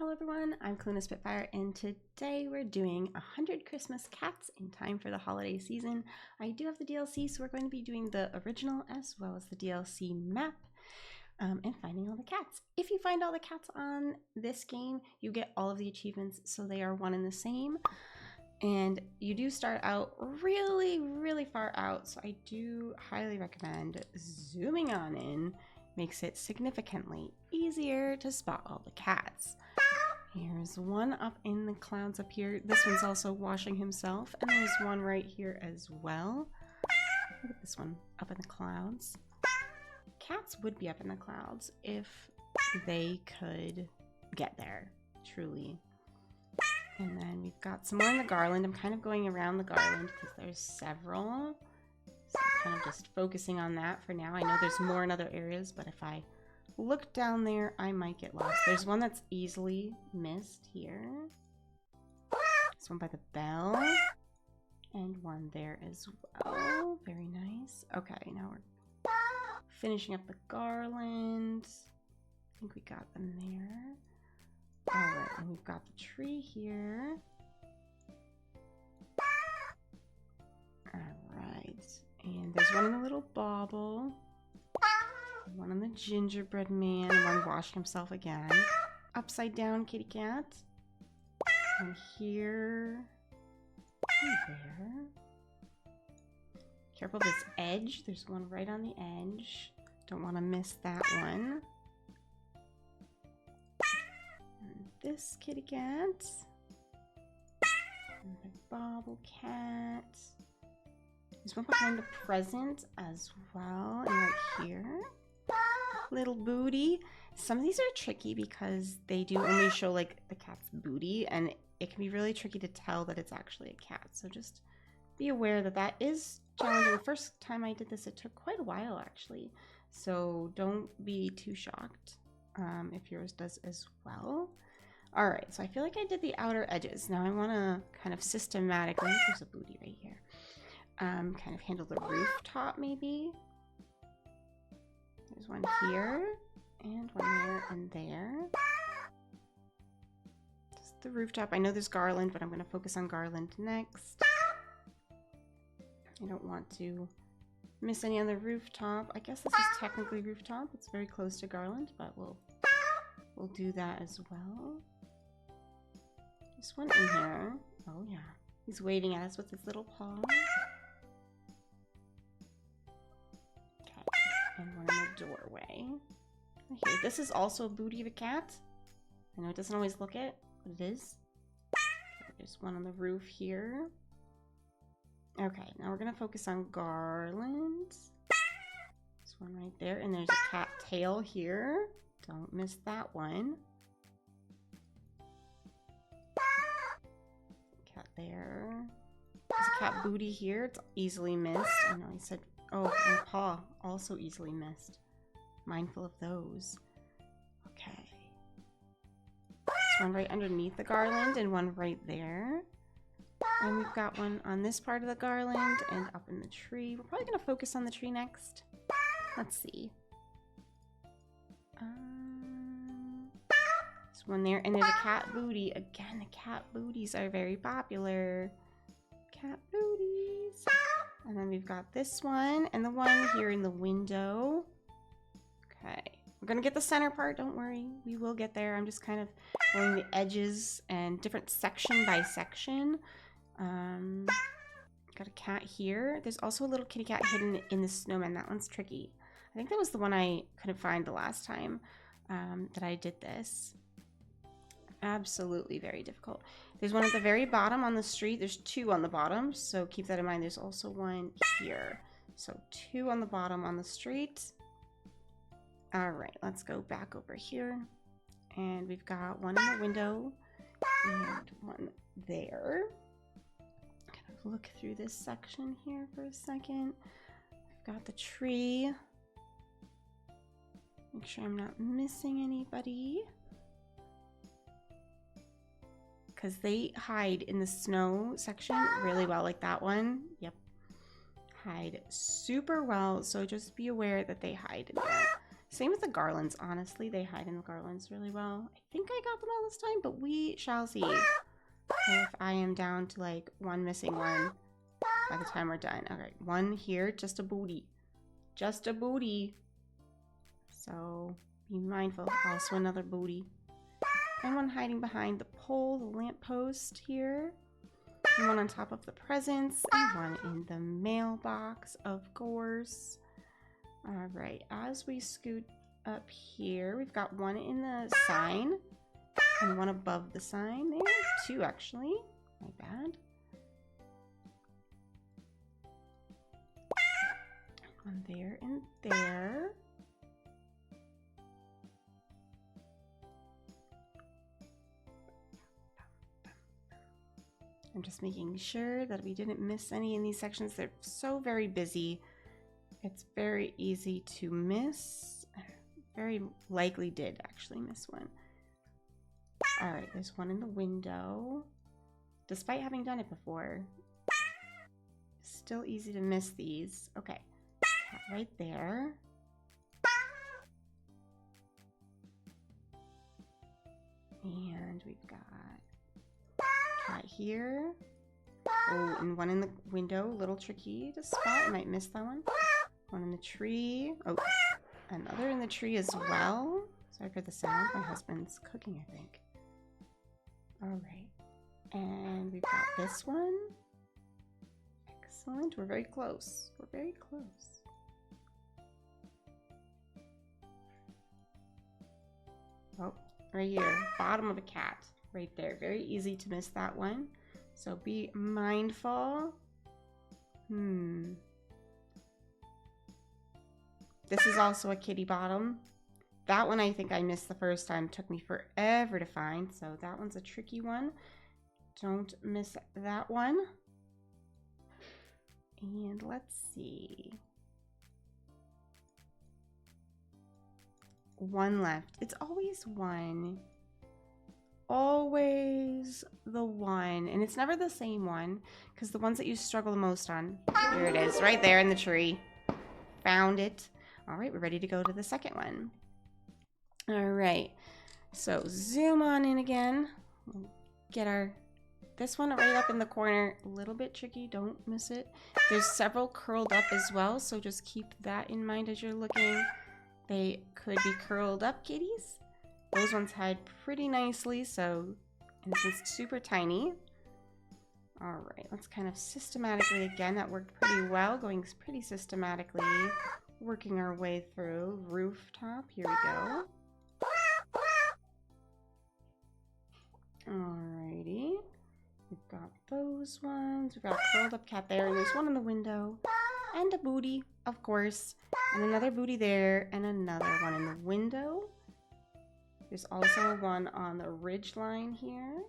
Hello everyone, I'm Kaluna Spitfire, and today we're doing 100 Christmas cats in time for the holiday season. I do have the DLC, so we're going to be doing the original as well as the DLC map and finding all the cats. If you find all the cats on this game, you get all of the achievements, so they are one and the same. And you do start out really far out, so I do highly recommend zooming on in. Makes it significantly easier to spot all the cats. Here's one up in the clouds up here. This one's also washing himself, and there's one right here as well. Look at this one up in the clouds. Cats would be up in the clouds if they could get there, truly. And then we've got some more in the garland. I'm kind of going around the garland because there's several. So I'm kind of just focusing on that for now. I know there's more in other areas, but if I look down there, I might get lost. There's one that's easily missed here. This one by the bell. And one there as well. Very nice. Okay, now we're finishing up the garland. I think we got them there. Alright, and we've got the tree here. Alright. And there's one in the little bauble. One on the gingerbread man. One washing himself again. Upside down kitty cat. And here. And there. Careful of this edge. There's one right on the edge. Don't want to miss that one. And this kitty cat. And the bauble cat. There's one behind the present as well, and right here. Little booty. Some of these are tricky because they do only show like the cat's booty, and it can be really tricky to tell that it's actually a cat. So just be aware that that is challenging. The first time I did this, it took quite a while actually. So don't be too shocked if yours does as well. All right, so I feel like I did the outer edges. Now I want to kind of systematically, there's a booty right here. Kind of handle the rooftop maybe. There's one here, and one there and there. Just the rooftop. I know there's garland, but I'm going to focus on garland next. I don't want to miss any on the rooftop. I guess this is technically rooftop. It's very close to garland, but we'll do that as well. There's one in here. Oh yeah. He's waving at us with his little paw. And one in the doorway. Okay, this is also a booty of a cat. I know it doesn't always look it, but it is. Okay, there's one on the roof here. Okay, now we're gonna focus on garland. There's one right there, and there's a cat tail here. Don't miss that one. Cat there. There's a cat booty here. It's easily missed. I know I said. Oh, and paw, also easily missed. Mindful of those. Okay. There's one right underneath the garland and one right there. And we've got one on this part of the garland and up in the tree. We're probably going to focus on the tree next. Let's see. There's one there, and there's a cat booty. Again, the cat booties are very popular. Cat booties. And then we've got this one and the one here in the window. Okay. We're going to get the center part. Don't worry. We will get there. I'm just kind of going the edges and different section by section. Got a cat here. There's also a little kitty cat hidden in the snowman. That one's tricky. I think that was the one I couldn't find the last time that I did this. Absolutely very difficult. There's one at the very bottom on the street. There's two on the bottom, so keep that in mind. There's also one here. So two on the bottom on the street. All right, let's go back over here. And we've got one in the window and one there. Kind of look through this section here for a second. We've got the tree. Make sure I'm not missing anybody. Because they hide in the snow section really well, like that one. Yep. Hide super well, so just be aware that they hide in there. Same with the garlands, honestly. They hide in the garlands really well. I think I got them all this time, but we shall see if I am down to like one missing one by the time we're done. Okay, one here, just a booty. Just a booty. So be mindful. Also another booty. And one hiding behind the pole, the lamppost here. And one on top of the presents. And one in the mailbox, of course. All right, as we scoot up here, we've got one in the sign and one above the sign. There, two actually. My bad. One there and there. I'm just making sure that we didn't miss any in these sections. They're so very busy. It's very easy to miss. Very likely did actually miss one. All right, there's one in the window. Despite having done it before, still easy to miss these. Okay, cat right there. And we've got cat here. Oh, and one in the window, a little tricky to spot. I might miss that one. One in the tree. Oh, another in the tree as well. Sorry for the sound. My husband's cooking, I think. All right. And we've got this one. Excellent. We're very close. We're very close. Oh, right here. Bottom of a cat. Right there. Very easy to miss that one. So be mindful. This is also a kitty bottom. That one I think I missed the first time. It took me forever to find. So that one's a tricky one. Don't miss that one. And let's see. One left. It's always one. Always the one. And it's never the same one, because the ones that you struggle the most on. Here it is, right there in the tree. Found it. All right, we're ready to go to the second one. All right, so zoom on in again. We'll get this one right up in the corner. A little bit tricky, don't miss it. There's several curled up as well, so just keep that in mind as you're looking. They could be curled up kitties. Those ones hide pretty nicely, so, and this is super tiny. All right, let's kind of systematically, again, that worked pretty well, going pretty systematically, working our way through. Rooftop, here we go. Alrighty, we've got those ones. We've got a curled up cat there, and there's one in the window, and a booty, of course, and another booty there, and another one in the window. There's also one on the ridge line here,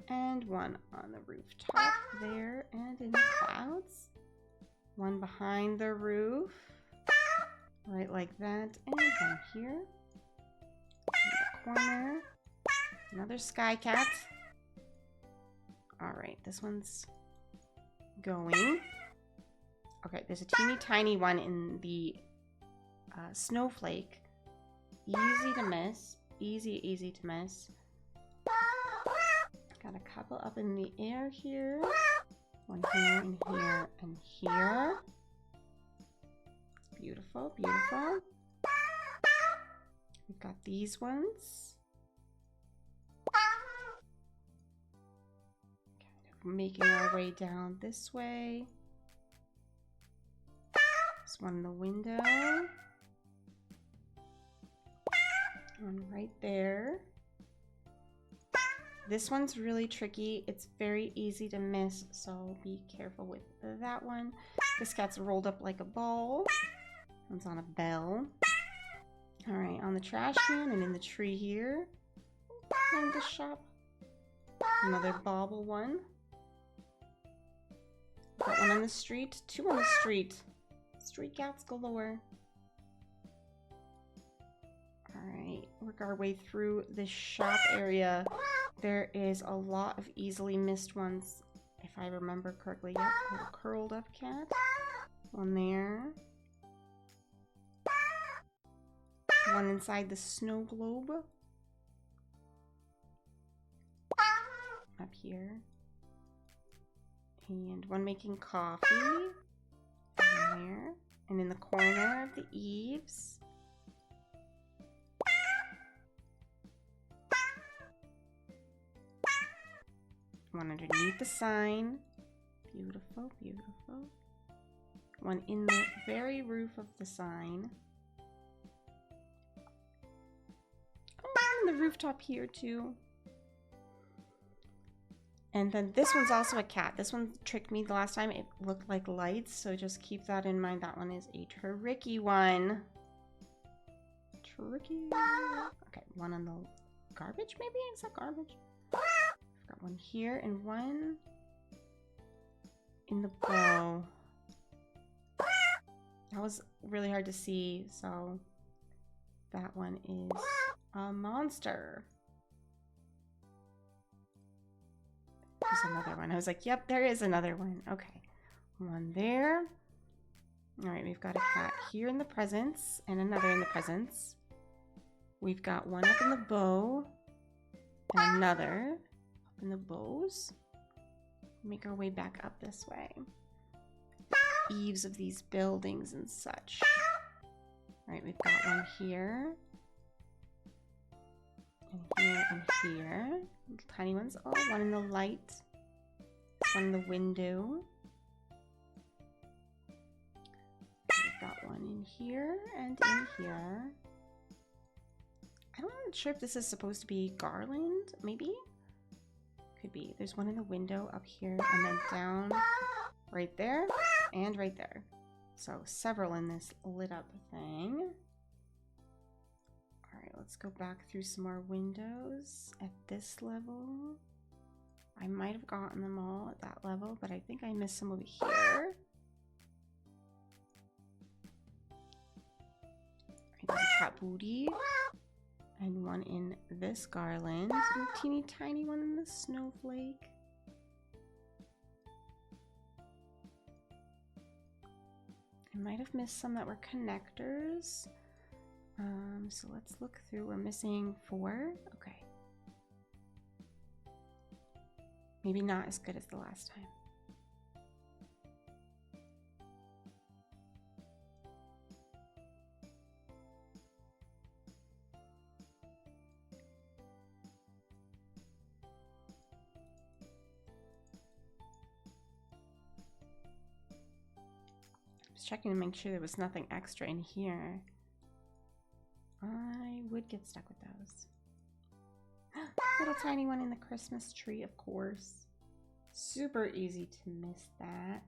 and one on the rooftop there, and in the clouds. One behind the roof, right like that, and one here in the corner. Another sky cat. All right, this one's going. Okay, there's a teeny tiny one in the snowflake. Easy to miss. Easy to miss. Got a couple up in the air here. One here and here and here. Beautiful, beautiful. We've got these ones. Kind of making our way down this way. There's one in the window. One right there. This one's really tricky. It's very easy to miss, so be careful with that one. This cat's rolled up like a ball. One's on a bell. All right, on the trash can and in the tree here. And the shop. Another bauble one. Got one on the street. Two on the street. Street cats galore. Alright, work our way through this shop area. There is a lot of easily missed ones, if I remember correctly. Yep, little curled up cat. One there. one inside the snow globe. Up here. And one making coffee. There. And in the corner of the eaves. One underneath the sign. Beautiful, beautiful. One in the very roof of the sign. Oh, on the rooftop here too. And then this one's also a cat. This one tricked me the last time. It looked like lights, so just keep that in mind. That one is a tricky one. Tricky. Okay, one on the garbage maybe? Is that garbage? I've got one here and one in the bow. That was really hard to see, so that one is a monster. There's another one. I was like, yep, there is another one. Okay. One there. All right, we've got a cat here in the presence and another in the presence. We've got one up in the bow and another up in the bows. Make our way back up this way. Eaves of these buildings and such. All right, we've got one here. And here and here. Little tiny ones. Oh, one in the light. One in the window. We've got one in here and in here. I'm not sure if this is supposed to be garland, maybe? Could be. There's one in the window up here and then down right there and right there. So several in this lit up thing. Alright, let's go back through some more windows at this level. I might have gotten them all at that level, but I think I missed some over here. Right, there's a cat booty. And one in this garland. And a teeny tiny one in the snowflake. I might have missed some that were connectors. So let's look through. We're missing 4. Okay. Maybe not as good as the last time. Just checking to make sure there was nothing extra in here. I would get stuck with those. Little tiny one in the Christmas tree, of course. Super easy to miss that.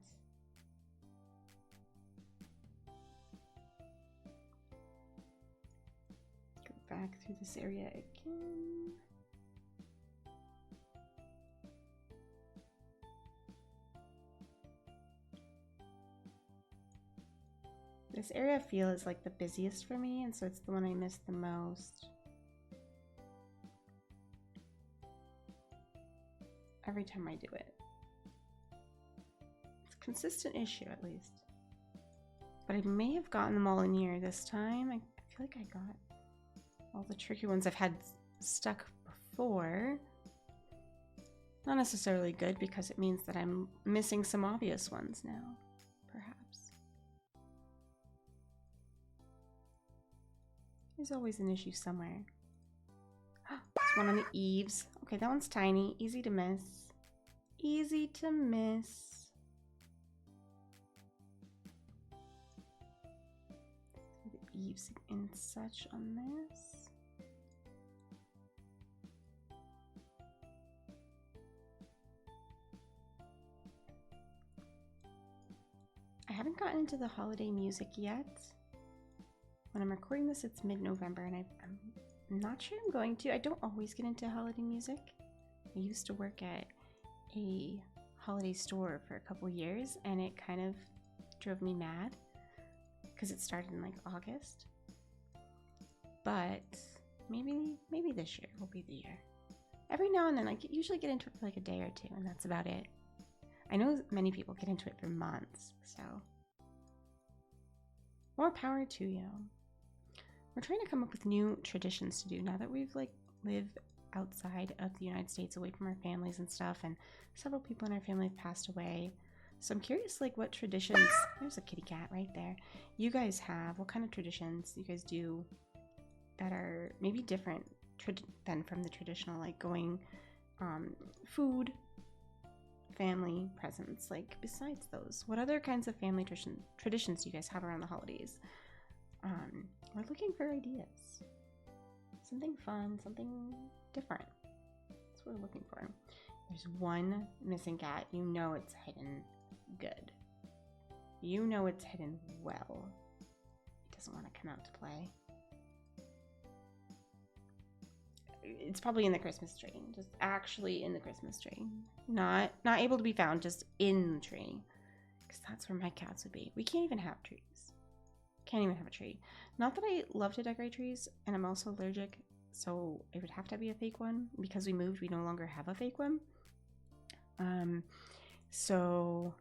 Go back through this area again. This area I feel is like the busiest for me, and so it's the one I miss the most. Every time I do it. It's a consistent issue, at least. But I may have gotten them all in here this time. I feel like I got all the tricky ones I've had stuck before. Not necessarily good, because it means that I'm missing some obvious ones now, perhaps. There's always an issue somewhere. There's one on the eaves. Okay, that one's tiny. Easy to miss. Easy to miss. The eaves and such on this. I haven't gotten into the holiday music yet. When I'm recording this, it's mid-November, and I'm not sure I'm going to. I don't always get into holiday music. I used to work at a holiday store for a couple years, and it kind of drove me mad because it started in like August. But maybe this year will be the year. Every now and then, I usually get into it for like a day or two, and that's about it. I know many people get into it for months, so more power to you. we're trying to come up with new traditions to do now that we've like lived outside of the United States, away from our families and stuff, and several people in our family have passed away. So I'm curious, like, what traditions, there's a kitty cat right there, you guys have, what kind of traditions you guys do that are maybe different than from the traditional, like going food, family, presents. Like, besides those, what other kinds of family traditions do you guys have around the holidays? We're looking for ideas. Something fun, something different. That's what we're looking for. There's one missing cat. You know it's hidden good. You know it's hidden well. It doesn't want to come out to play. It's probably in the Christmas tree. Just actually in the Christmas tree. Not able to be found, just in the tree. Because that's where my cats would be. We can't even have trees. Can't even have a tree. Not that I love to decorate trees, and I'm also allergic, so it would have to be a fake one. Because we moved, we no longer have a fake one. So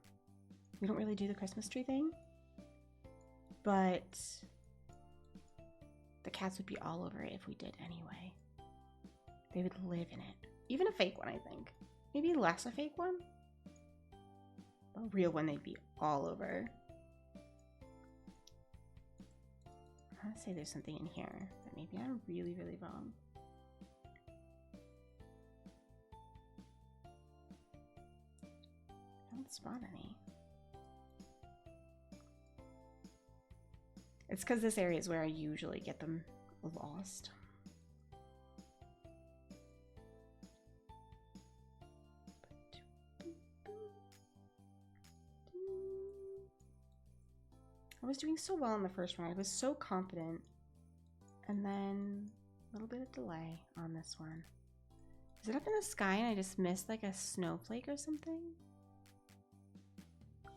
we don't really do the Christmas tree thing. But the cats would be all over it if we did anyway. They would live in it. Even a fake one, I think. Maybe less a fake one. A real one they'd be all over. I want to say there's something in here, but maybe I'm really, really wrong. I don't spot any. It's because this area is where I usually get them lost. I was doing so well in the first one. I was so confident. And then a little bit of delay on this one. Is it up in the sky and I just missed like a snowflake or something?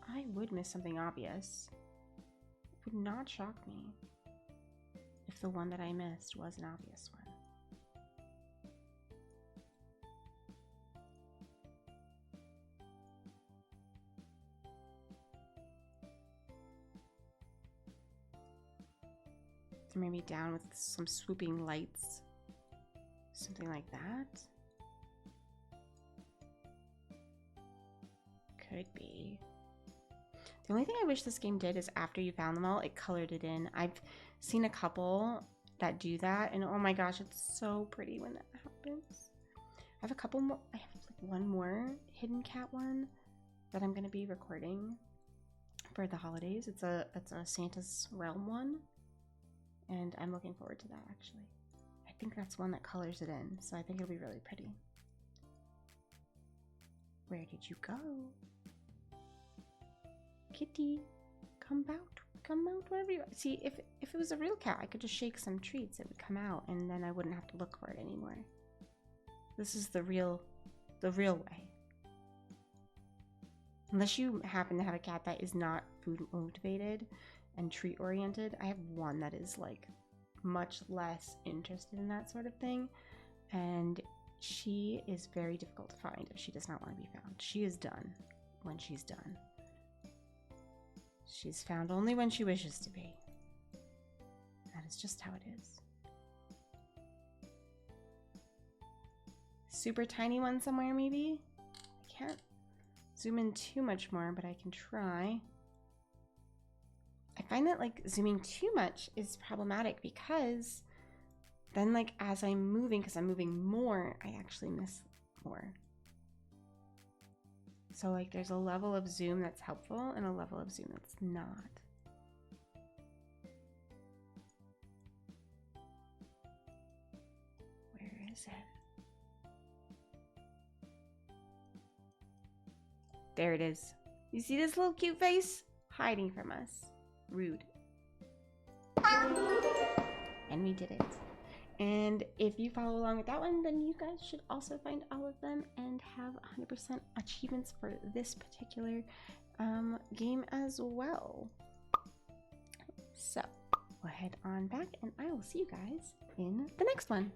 I would miss something obvious. It would not shock me if the one that I missed was an obvious one. So maybe down with some swooping lights. Something like that. Could be. The only thing I wish this game did is after you found them all, it colored it in. I've seen a couple that do that, and oh my gosh, it's so pretty when that happens. I have a couple more. I have like one more hidden cat one that I'm going to be recording for the holidays. It's a Santa's Realm one. And I'm looking forward to that, actually. I think that's one that colors it in, so I think it'll be really pretty. Where did you go? Kitty, come out wherever you are. See, if it was a real cat, I could just shake some treats, it would come out, and then I wouldn't have to look for it anymore. This is the real way. Unless you happen to have a cat that is not food motivated and treat oriented. I have one that is like much less interested in that sort of thing, and she is very difficult to find if she does not want to be found. She is done when she's done. She's found only when she wishes to be. That is just how it is. Super tiny one somewhere maybe? I can't zoom in too much more, but I can try. I find that like zooming too much is problematic because then like as I'm moving, because I'm moving more, I actually miss more. So like there's a level of zoom that's helpful and a level of zoom that's not. Where is it? There it is. You see this little cute face? Hiding from us. Rude. And we did it. And if you follow along with that one, then you guys should also find all of them and have 100% achievements for this particular game as well. So we'll head on back and I will see you guys in the next one.